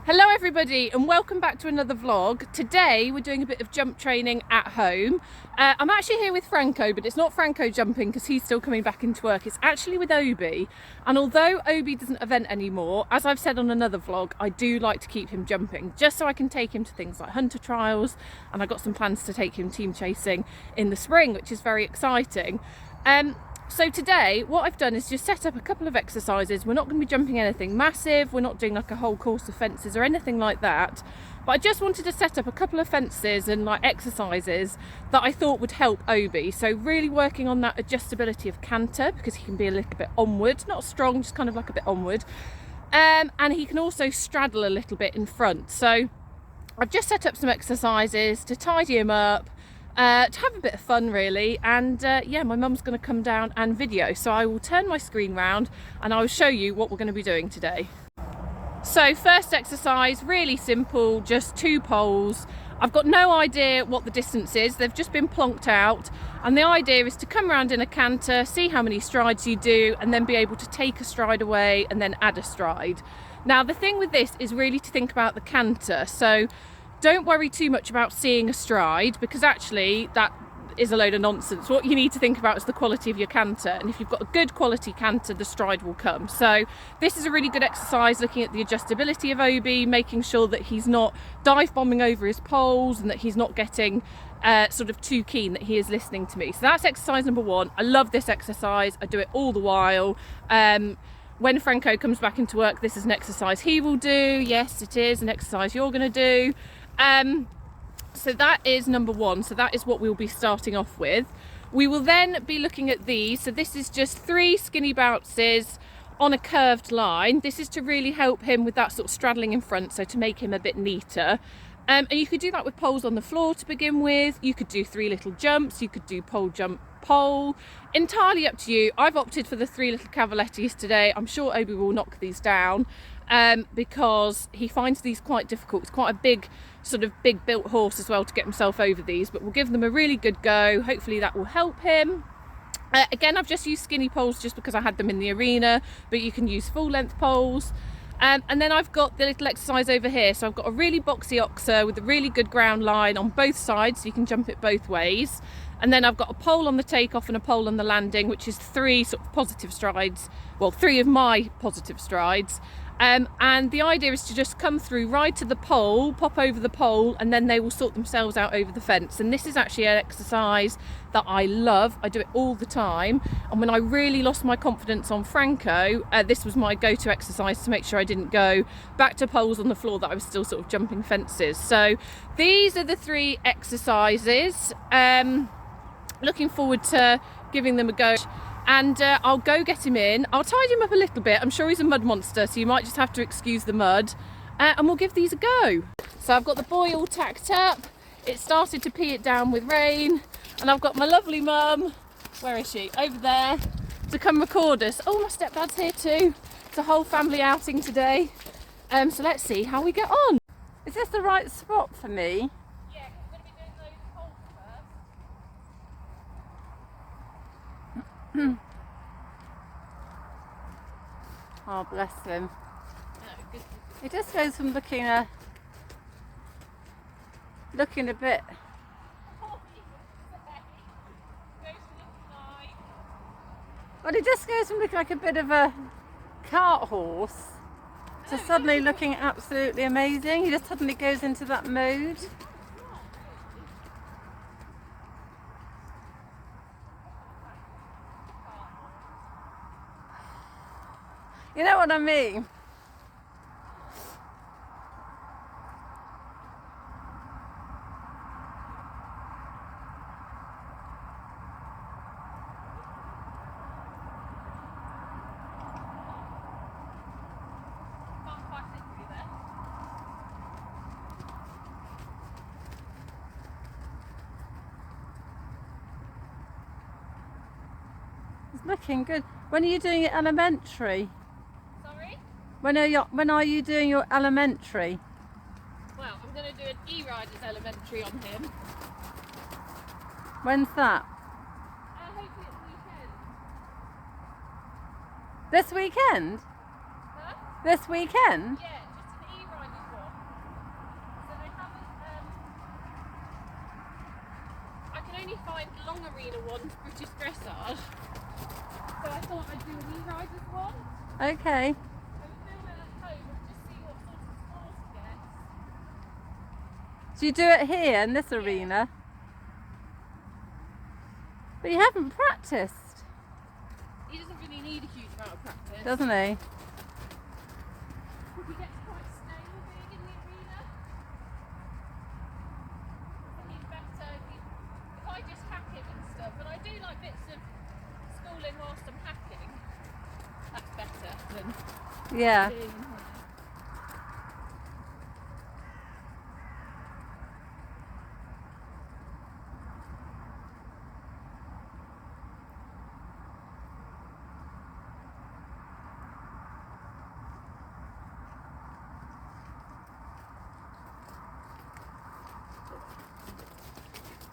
Hello everybody and welcome back to another vlog. Today we're doing a bit of jump training at home. I'm actually here with Franco, but it's not Franco jumping because he's still coming back into work. It's actually with Obie, and although Obie doesn't event anymore, as I've said on another vlog, I do like to keep him jumping just so I can take him to things like hunter trials, and I've got some plans to take him team chasing in the spring, which is very exciting. So today what I've done is just set up a couple of exercises. We're not going to be jumping anything massive, we're not doing like a whole course of fences or anything like that, but I just wanted to set up a couple of fences and like exercises that I thought would help Obie. So really working on that adjustability of canter, because he can be a little bit onward, not strong, just kind of like a bit onward, and he can also straddle a little bit in front. So I've just set up some exercises to tidy him up, to have a bit of fun really, and yeah, my mum's going to come down and video, so I will turn my screen round and I will show you what we're going to be doing today. So first exercise, really simple, just 2 poles. I've got no idea what the distance is, they've just been plonked out, and the idea is to come around in a canter, see how many strides you do, and then be able to take a stride away and then add a stride. Now the thing with this is really to think about the canter, so don't worry too much about seeing a stride, because actually that is a load of nonsense. What you need to think about is the quality of your canter, and if you've got a good quality canter, the stride will come. So this is a really good exercise looking at the adjustability of Obie, making sure that he's not dive bombing over his poles and that he's not getting sort of too keen, that he is listening to me. So that's exercise number 1. I love this exercise, I do it all the while. When Franco comes back into work, this is an exercise he will do. Yes, it is an exercise you're going to do. So that is number 1, so that is what we'll be starting off with. We will then be looking at these. So this is just 3 skinny bounces on a curved line. This is to really help him with that sort of straddling in front, so to make him a bit neater. And you could do that with poles on the floor to begin with. You could do 3 little jumps, you could do pole jump pole, entirely up to you. I've opted for the 3 little cavalettis today. I'm sure Obie will knock these down because he finds these quite difficult. It's quite a big sort of big built horse as well to get himself over these, but we'll give them a really good go. Hopefully that will help him. Again, I've just used skinny poles just because I had them in the arena, but you can use full length poles. And then I've got the little exercise over here. So I've got a really boxy oxer with a really good ground line on both sides, so you can jump it both ways. And then I've got a pole on the takeoff and a pole on the landing, which is 3 sort of positive strides. Well, 3 of my positive strides. And the idea is to just come through, ride to the pole, pop over the pole, and then they will sort themselves out over the fence. And this is actually an exercise that I love. I do it all the time. And when I really lost my confidence on Franco, this was my go-to exercise to make sure I didn't go back to poles on the floor, that I was still sort of jumping fences. So these are the 3 exercises. Looking forward to giving them a go. And I'll go get him in. I'll tidy him up a little bit. I'm sure he's a mud monster, so you might just have to excuse the mud. And we'll give these a go. So I've got the boy all tacked up. It started to pee it down with rain. And I've got my lovely mum, where is she? Over there, to come record us. Oh, my stepdad's here too. It's a whole family outing today. So let's see how we get on. Is this the right spot for me? Yeah, we're going to be doing those poles first. Oh, bless him. No, good. He just goes from looking a bit. Well, he just goes from looking like a bit of a cart horse to suddenly looking absolutely amazing. He just suddenly goes into that mode. You know what I mean? It's looking good. When are you doing your elementary? Sorry? When are you doing your elementary? Well, I'm going to do an E-Riders elementary on him. When's that? Hopefully it's weekend. This weekend? Huh? This weekend? Yeah, just an E-Riders one. only find long arena ones British dressage. So I thought I'd do a wee riders one. Okay. And film it at home and just see what sort of scores he gets. So you do it here in this arena? But you haven't practiced. He doesn't really need a huge amount of practice. Doesn't he? He gets quite stale being in the arena. So he's better if I just hack him and stuff. And I do like bits of schooling whilst I'm hacking. That's better than Yeah. being in here.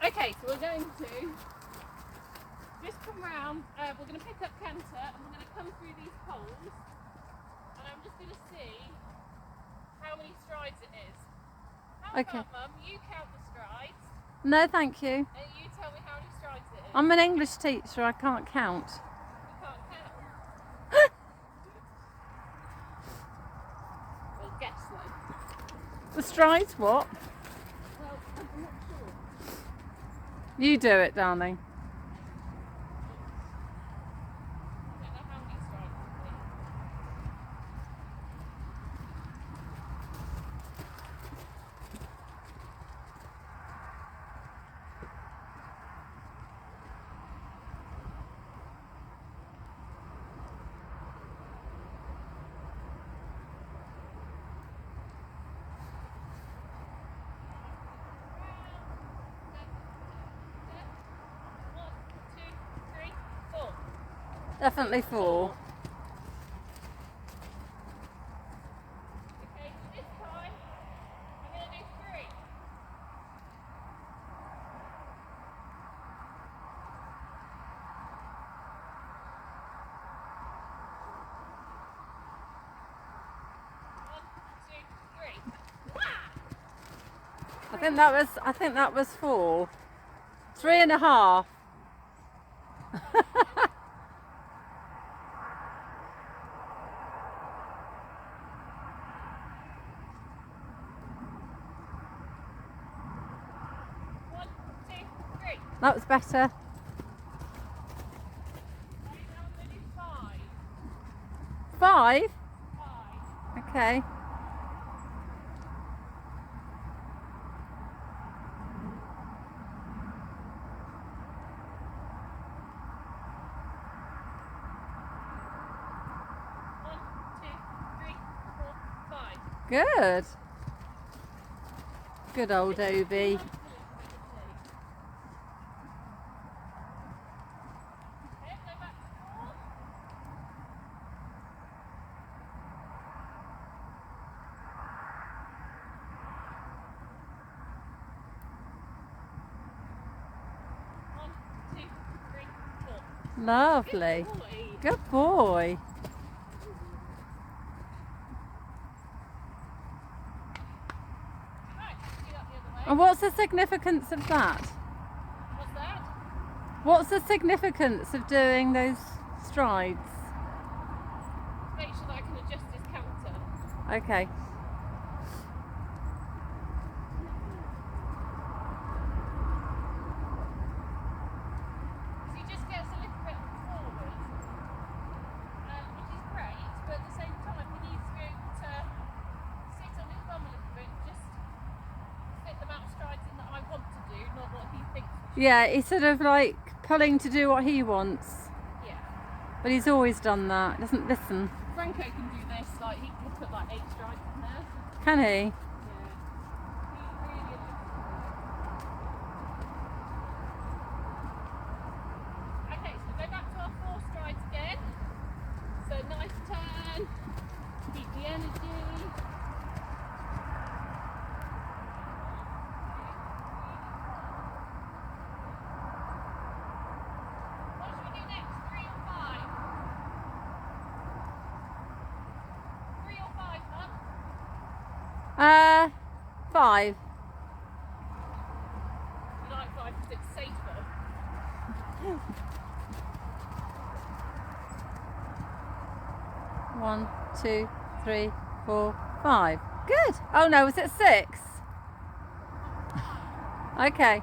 Okay, so we're going to just come round, we're going to pick up canter and we're going to come through these poles and I'm just going to see how many strides it is. How Okay. about, Mum, you count the strides No, thank you. and you tell me how many strides it is. I'm an English teacher, I can't count. You can't count. Well, guess though. The strides what? Well, I'm not sure. You do it, darling. I don't know how many strides it is. Definitely 4. Okay, so this time I'm going to do 3. One, two, three. I think that was 4. 3.5. One, two, three. That was better. Okay, now I'm going to do 5. 5? 5. Okay. One, two, three, 4, 5. Good. Good old Obie. Okay, go back to 4. 1, 2, 3, 4. Lovely. Good boy. Good boy. Right, do that the other way. And what's the significance of that? What's that? What's the significance of doing those strides? Make sure that I can adjust his counter. Okay. He just gets a little bit forward, which is great, but at the same time he needs to be able to sit on his bum a little bit, just fit the amount of strides in that I want to do, not what he thinks we should. Yeah, he's sort of like pulling to do what he wants. Yeah. But he's always done that. He doesn't listen. Franco can do this, like he can put like 8 strides in there. Can he? Yeah. He really is. Okay, so go back to our 4 strides again. So nice turn, keep the energy. What should we do next? 3 or 5? 3 or 5, Mum? 5. You like 5 because it's safer. One, two, three, 4, 5. Good. Oh no, was it 6? Okay.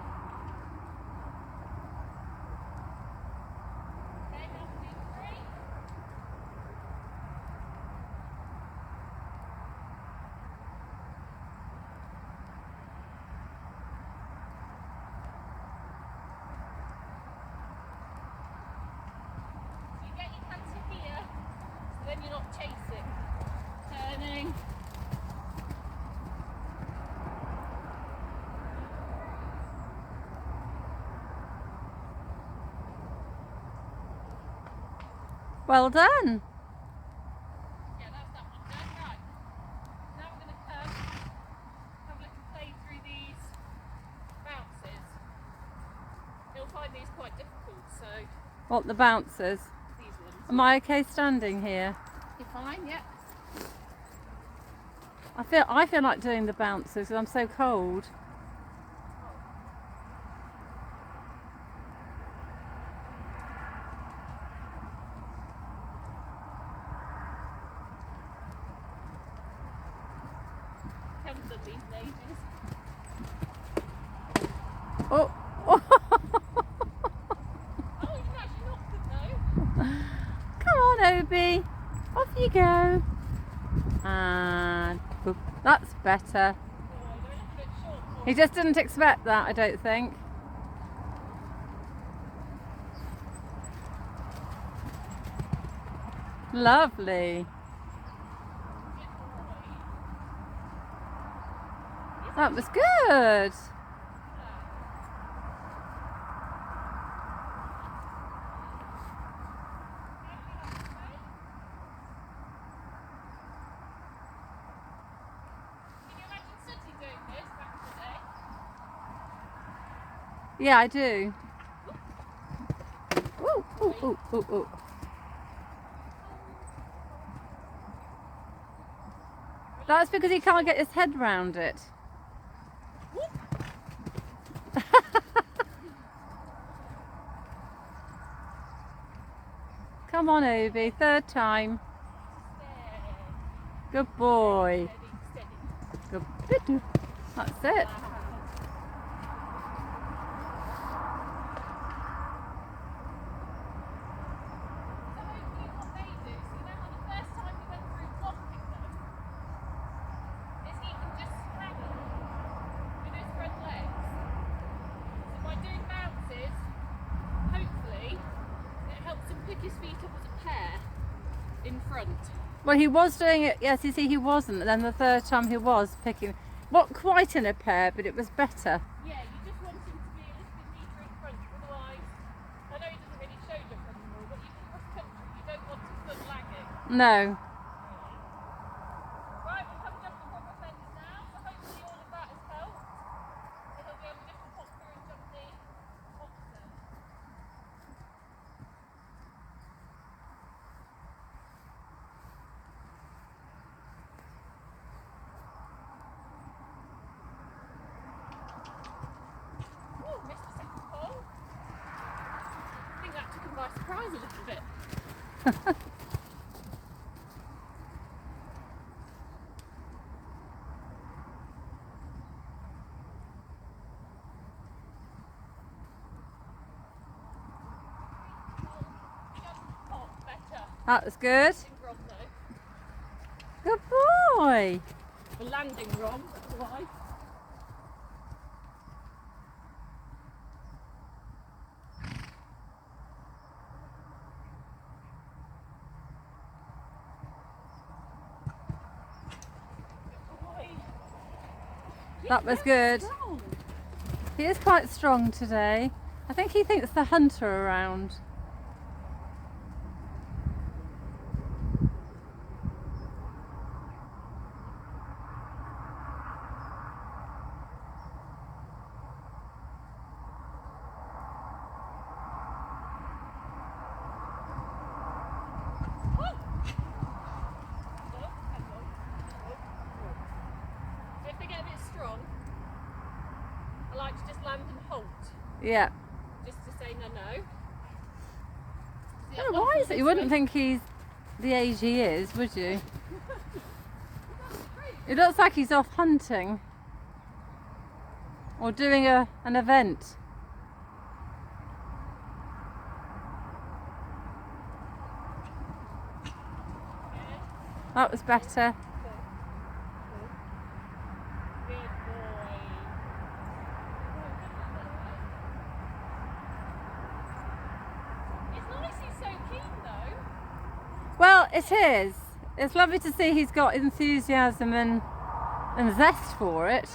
You get your canter here, so then you're not chasing. Turning. Well done. Yeah, that's that one done. Right. Now we're going to come, have a little play through these bounces. You'll find these quite difficult, so What, the bouncers? these ones. Am I okay standing here? You're fine, yeah. I feel like doing the bouncers because I'm so cold. Comes of these ladies. Oh. Oh, you can actually knock them though. Come on, Obie. Off you go. And boop. That's better. Oh, they're a little bit short for He just didn't expect that, I don't think. Lovely. That was good. Can you imagine Sooty doing this back in the day? Yeah, I do. Ooh, ooh, ooh, ooh, ooh. That's because he can't get his head round it. Come on, Obie, 3rd time. Good boy. Steady, steady. Good. That's it. So hopefully what they do, so you know how the first time we went through blocking them, is he can just hang on with his front legs. So by doing bounces, hopefully it helps him pick his feet up as a pair in front. Well, he was doing it, yes, you see, he wasn't. And then the 3rd time he was picking, not quite in a pair, but it was better. Yeah, you just want him to be a little bit neater in front, otherwise, I know he doesn't really show jump anymore, but you can cross country, you don't want his foot lagging. No. Right, we've come jumping proper fenders now, so hopefully all of that has helped. So he'll be able just to pop through and jump the opposite. Ooh, missed the second pole. I think that took him by surprise a little bit. Better. That was good. Wrong though. Good boy. We're landing wrong, that's why. That was good. He is quite strong today. I think he thinks the hunter around. If they get a bit strong, I like to just land and halt, Yeah. just to say no. get Oh, why is it? You wouldn't think he's the age he is, would you? It looks like he's off hunting or doing an event. That was better. Well, it is. It's lovely to see he's got enthusiasm and zest for it.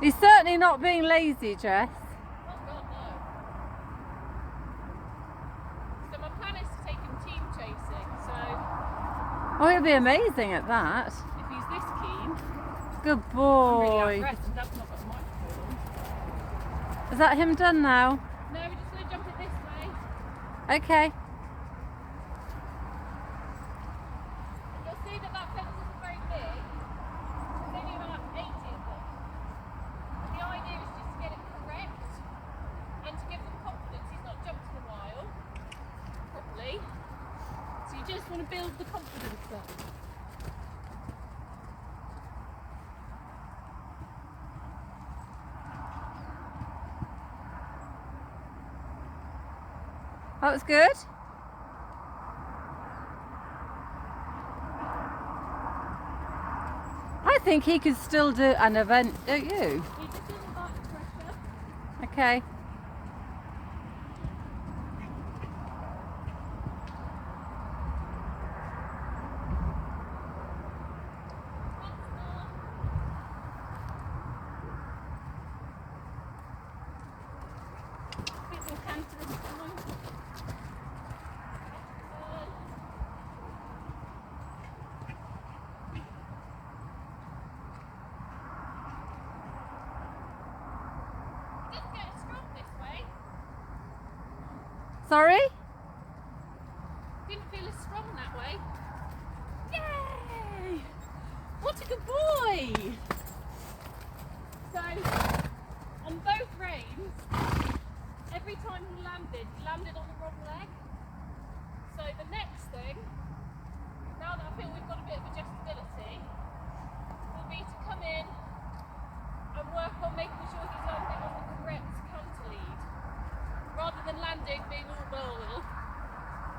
He's certainly not being lazy, Jess. Oh God, no. So my plan is to take him team chasing, so Oh, he'll be amazing at that. if he's this keen, Good I'm really boy. impressed, and Dad's not got the microphone on. Is that him done now? No, we're just going to jump it this way. Okay. You'll see that fence isn't very big. There's only about 80 of them. And the idea is just to get it correct and to give them confidence. He's not jumped in a while properly. So you just want to build the confidence up. That was good. I think he could still do an event, don't you? He just doesn't like the pressure. Okay. Bit more canter this time. Just get strong this way. Sorry? Didn't feel as strong that way. Yay! What a good boy! So, on both reins, every time he landed on the wrong leg. So the next thing, now that I feel we've got a bit of adjustability, will be to come in and work on making sure he's landing on the correct canter lead. Rather than landing being all blah,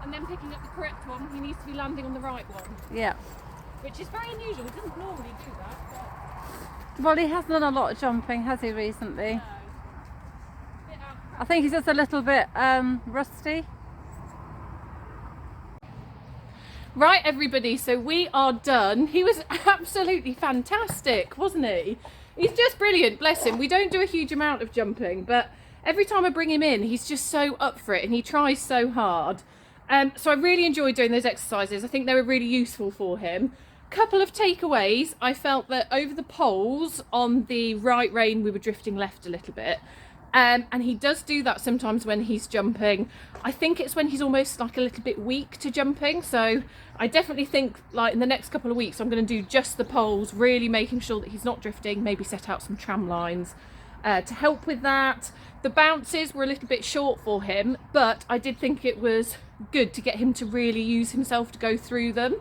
and then picking up the correct one, he needs to be landing on the right one. Yeah. Which is very unusual, he doesn't normally do that, but Well, he hasn't done a lot of jumping, has he, recently? no. Bit out of I think he's just a little bit rusty. Right, everybody, so we are done. He was absolutely fantastic, wasn't he? He's just brilliant, bless him. We don't do a huge amount of jumping, but every time I bring him in, he's just so up for it and he tries so hard. So I really enjoyed doing those exercises. I think they were really useful for him. Couple of takeaways. I felt that over the poles on the right rein, we were drifting left a little bit. And he does do that sometimes when he's jumping. I think it's when he's almost like a little bit weak to jumping. So I definitely think like in the next couple of weeks, I'm going to do just the poles, really making sure that he's not drifting, maybe set out some tram lines to help with that. The bounces were a little bit short for him, but I did think it was good to get him to really use himself to go through them.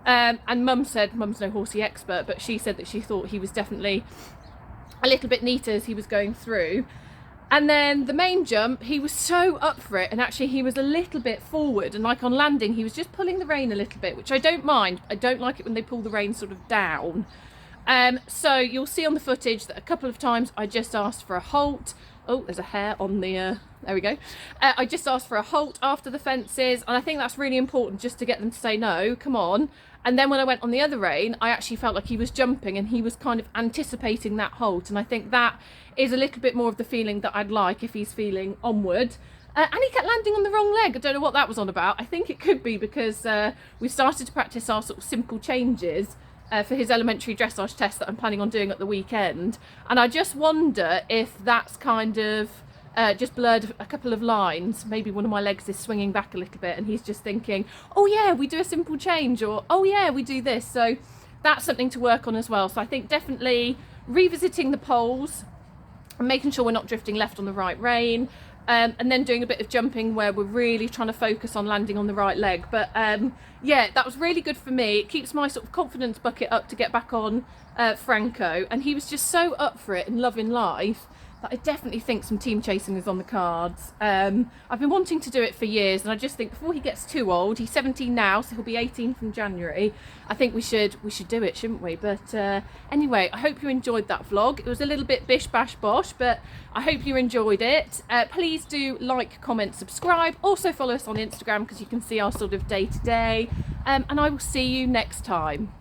And Mum said, Mum's no horsey expert, but she said that she thought he was definitely a little bit neater as he was going through. And then the main jump, he was so up for it, and actually he was a little bit forward, and like on landing he was just pulling the rein a little bit, which I don't mind. I don't like it when they pull the rein sort of down. So you'll see on the footage that a couple of times I just asked for a halt. Oh, there's a hair on the there we go. I just asked for a halt after the fences, and I think that's really important, just to get them to say no, come on. And then when I went on the other rein, I actually felt like he was jumping and he was kind of anticipating that halt, and I think that is a little bit more of the feeling that I'd like if he's feeling onward. And he kept landing on the wrong leg. I don't know what that was on about. I think it could be because we started to practice our sort of simple changes for his elementary dressage test that I'm planning on doing at the weekend, and I just wonder if that's kind of just blurred a couple of lines. Maybe one of my legs is swinging back a little bit and he's just thinking, oh yeah, we do a simple change, or oh yeah, we do this. So that's something to work on as well. So I think definitely revisiting the poles and making sure we're not drifting left on the right rein. and then doing a bit of jumping where we're really trying to focus on landing on the right leg. But yeah, that was really good for me. It keeps my sort of confidence bucket up to get back on Franco, and he was just so up for it and loving life that I definitely think some team chasing is on the cards. I've been wanting to do it for years, and I just think before he gets too old, he's 17 now, so he'll be 18 from January, I think we should do it, shouldn't we? But anyway, I hope you enjoyed that vlog. It was a little bit bish bash bosh, but I hope you enjoyed it. Please do like, comment, subscribe. Also follow us on Instagram because you can see our sort of day to day, and I will see you next time.